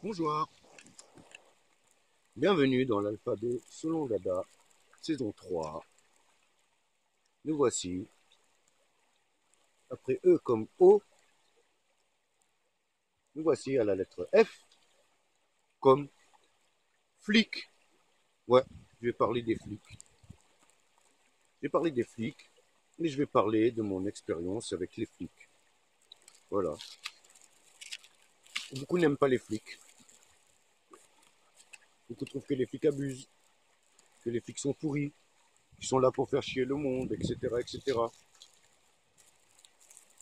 Bonjour, bienvenue dans l'alphabet selon Dada, saison 3. Nous voici, après E comme O, nous voici à la lettre F comme flic. Ouais, je vais parler des flics. Je vais parler des flics, mais je vais parler de mon expérience avec les flics. Voilà. Beaucoup n'aiment pas les flics. Beaucoup trouvent que les flics abusent, que les flics sont pourris, qu'ils sont là pour faire chier le monde, etc., etc.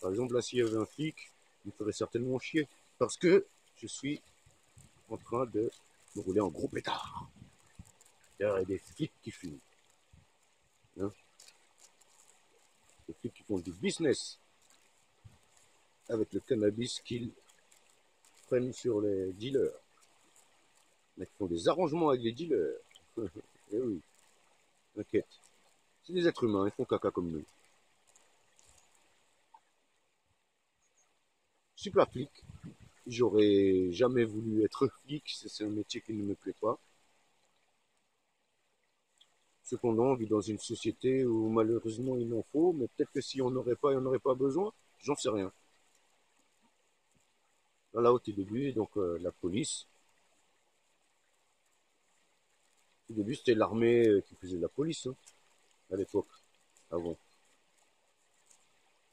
Par exemple, là, s'il y avait un flic, il me ferait certainement chier. Parce que je suis en train de me rouler en gros pétard. Il y a des flics qui fument. Hein, des flics qui font du business avec le cannabis qu'ils prennent sur les dealers. Ils font des arrangements avec les dealers. Eh oui, t'inquiète. C'est des êtres humains, ils font caca comme nous. Je suis pas flic. J'aurais jamais voulu être flic, c'est un métier qui ne me plaît pas. Cependant, on vit dans une société où malheureusement il en faut, mais peut-être que si on n'aurait pas, il n'y en aurait pas besoin, j'en sais rien. Là, au tout début, donc la police. Au début, c'était l'armée qui faisait la police, hein, à l'époque, avant.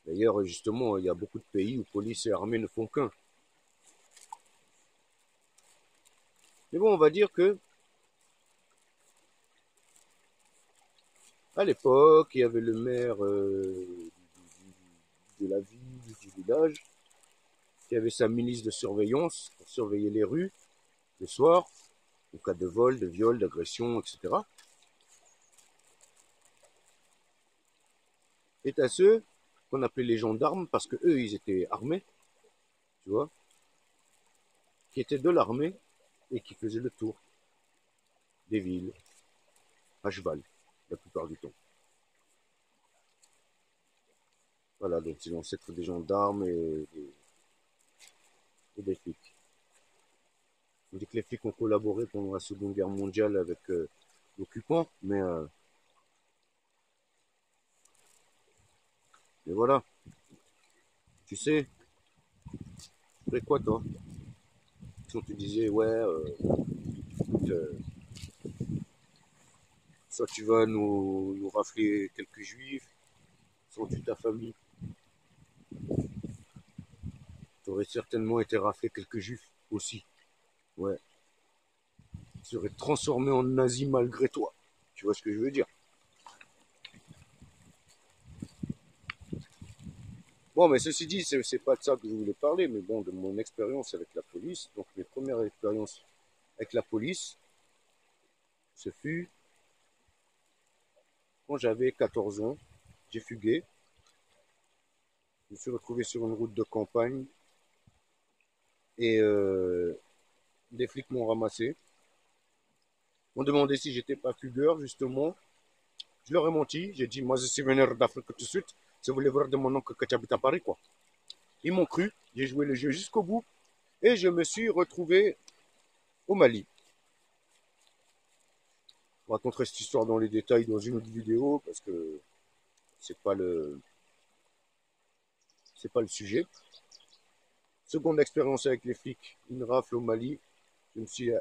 D'ailleurs, justement, il y a beaucoup de pays où police et armée ne font qu'un. Mais bon, on va dire que à l'époque, il y avait le maire de la ville, du village, qui avait sa milice de surveillance pour surveiller les rues le soir, en cas de vol, de viol, d'agression, etc. Et à ceux qu'on appelait les gendarmes, parce que eux, ils étaient armés, tu vois, qui étaient de l'armée et qui faisaient le tour des villes à cheval, la plupart du temps. Voilà, donc c'est l'ancêtre des gendarmes et des flics. On dit que les flics ont collaboré pendant la Seconde Guerre mondiale avec l'occupant, mais voilà, tu sais, tu ferais quoi toi? Si on te disait, ouais, écoute, soit tu vas nous rafler quelques juifs, soit tu ta famille. Tu aurais certainement été raflé quelques juifs aussi. Ouais, tu serais transformé en nazi malgré toi. Tu vois ce que je veux dire? Bon, mais ceci dit, c'est pas de ça que je voulais parler, mais bon, de mon expérience avec la police. Donc, mes premières expériences avec la police, ce fut quand j'avais 14 ans. J'ai fugué. Je me suis retrouvé sur une route de campagne et des flics m'ont ramassé. Ils m'ont demandé si j'étais pas fugueur, justement. Je leur ai menti. J'ai dit, moi, je suis venu d'Afrique tout de suite. Si vous voulez voir de mon oncle que tu habites à Paris, quoi. Ils m'ont cru. J'ai joué le jeu jusqu'au bout et je me suis retrouvé au Mali. Je raconterai cette histoire dans les détails dans une autre vidéo parce que c'est pas le, c'est pas le sujet. Seconde expérience avec les flics, une rafle au Mali. Je me suis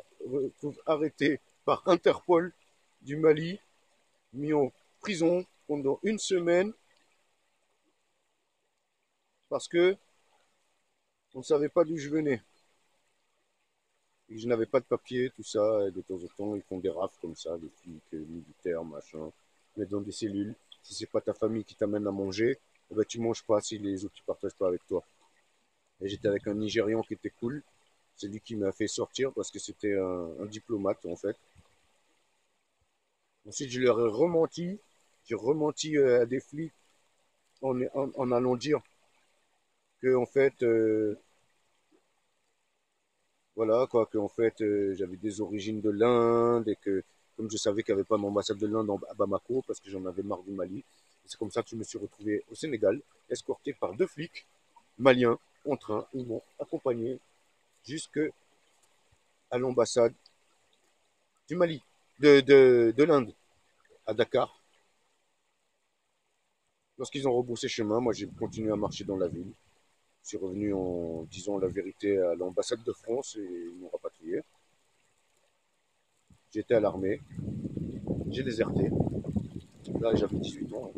arrêté par Interpol du Mali, mis en prison pendant une semaine parce que on ne savait pas d'où je venais. Et je n'avais pas de papier, tout ça, et de temps en temps, ils font des rafles comme ça, les flics, militaires, machin, mettent dans des cellules. Si c'est pas ta famille qui t'amène à manger, eh ben, tu manges pas si les autres ne partagent pas avec toi. Et j'étais avec un Nigérian qui était cool. C'est lui qui m'a fait sortir parce que c'était un diplomate, en fait. Ensuite, je leur ai rementi. J'ai rementi à des flics en allant dire que, en fait, voilà, quoi, que, en fait, j'avais des origines de l'Inde et que, comme je savais qu'il n'y avait pas d'ambassade de l'Inde à Bamako, parce que j'en avais marre du Mali, c'est comme ça que je me suis retrouvé au Sénégal, escorté par deux flics maliens en train. Ils m'ont accompagné jusque à l'ambassade du Mali, de l'Inde, à Dakar. Lorsqu'ils ont rebroussé chemin, moi j'ai continué à marcher dans la ville. Je suis revenu en disant la vérité à l'ambassade de France et ils m'ont rapatrié. J'étais à l'armée, j'ai déserté. Là j'avais 18 ans.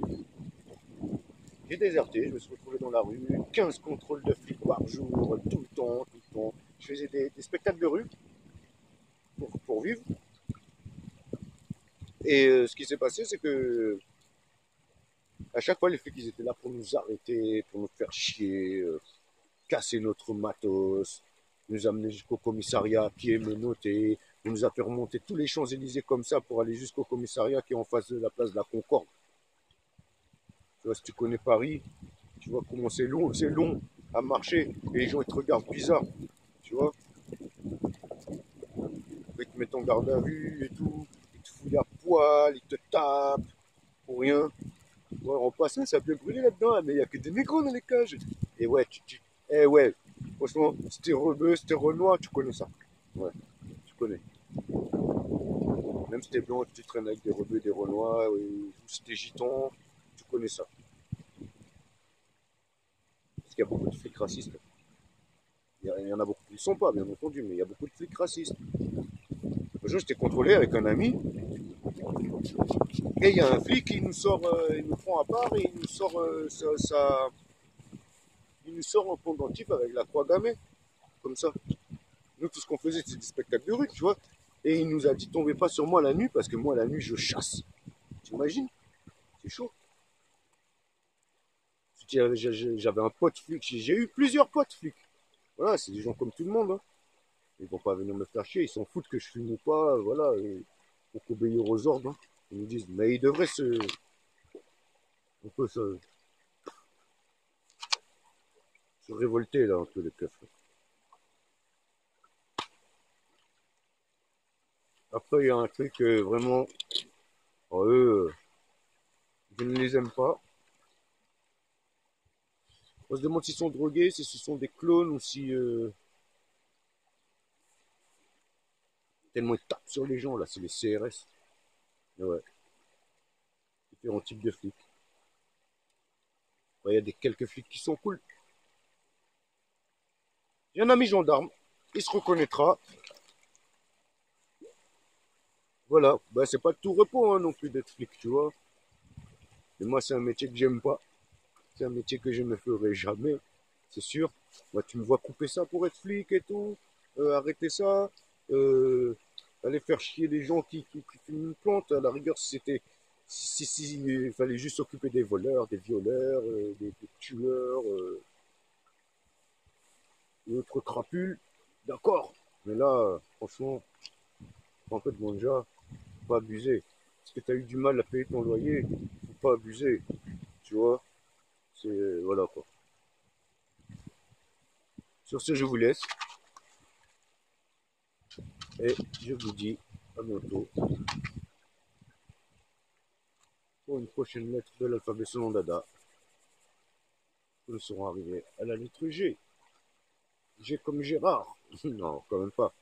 J'ai déserté, je me suis retrouvé dans la rue, 15 contrôles de flics par jour, tout le temps, tout le temps. Je faisais des spectacles de rue pour vivre. Et ce qui s'est passé, c'est que à chaque fois, les flics, ils étaient là pour nous arrêter, pour nous faire chier, casser notre matos, nous amener jusqu'au commissariat, pieds menottés. On nous a fait remonter tous les Champs-Élysées comme ça pour aller jusqu'au commissariat qui est en face de la place de la Concorde. Tu vois, si tu connais Paris, tu vois comment c'est long à marcher et les gens ils te regardent bizarre, tu vois. Ils te mettent en garde à vue et tout, ils te fouillent à poil, ils te tapent pour rien. Ouais, en passant, ça peut brûler là-dedans, mais il n'y a que des négros dans les cages. Et ouais, eh ouais, franchement, c'était rebeu, c'était renoir, tu connais ça. Ouais, tu connais. Même si t'es blanc, tu traînes avec des rebeux, des renois, ou si t'es gitan, tu connais ça. Parce qu'il y a beaucoup de flics racistes. Il y en a beaucoup qui ne le sont pas, bien entendu, mais il y a beaucoup de flics racistes. Un jour, j'étais contrôlé avec un ami, et il y a un flic qui nous sort, il nous prend à part et il nous sort il nous sort en pendentif avec la croix gammée, comme ça. Nous, tout ce qu'on faisait, c'était des spectacles de rue, tu vois. Et il nous a dit, tombez pas sur moi la nuit, parce que moi, la nuit, je chasse. T'imagines? C'est chaud. J'avais un pote flic, j'ai eu plusieurs potes flics. Voilà, c'est des gens comme tout le monde. Hein. Ils vont pas venir me faire chier, ils s'en foutent que je fume ou pas, voilà. Faut obéir aux ordres. Hein. Ils nous disent, mais ils devraient un peu se révolter, là, un peu, les keufs. Après, il y a un truc vraiment, eux, je ne les aime pas. On se demande s'ils sont drogués, si ce sont des clones ou si tellement ils tapent sur les gens, là, c'est les CRS. Ouais, différents types de flics. Ouais, il y a des quelques flics qui sont cool. J'ai un ami gendarme, il se reconnaîtra. Voilà, bah, c'est pas de tout repos hein, non plus d'être flic, tu vois. Mais moi, c'est un métier que j'aime pas. C'est un métier que je ne ferai jamais, c'est sûr. Moi, tu me vois couper ça pour être flic et tout, arrêter ça, euh, aller faire chier les gens qui fument une plante. À la rigueur, si c'était, si, il fallait juste s'occuper des voleurs, des violeurs, des tueurs, et autres crapules, d'accord. Mais là, franchement, en fait, bon, déjà, faut pas abuser. Parce que tu as eu du mal à payer ton loyer, faut pas abuser, tu vois. C'est, voilà quoi. Sur ce, je vous laisse et je vous dis à bientôt pour une prochaine lettre de l'alphabet selon Dada. Nous serons arrivés à la lettre G. G comme Gérard. Non, quand même pas.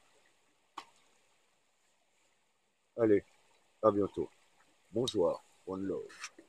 Allez, à bientôt. Bonjour. One love.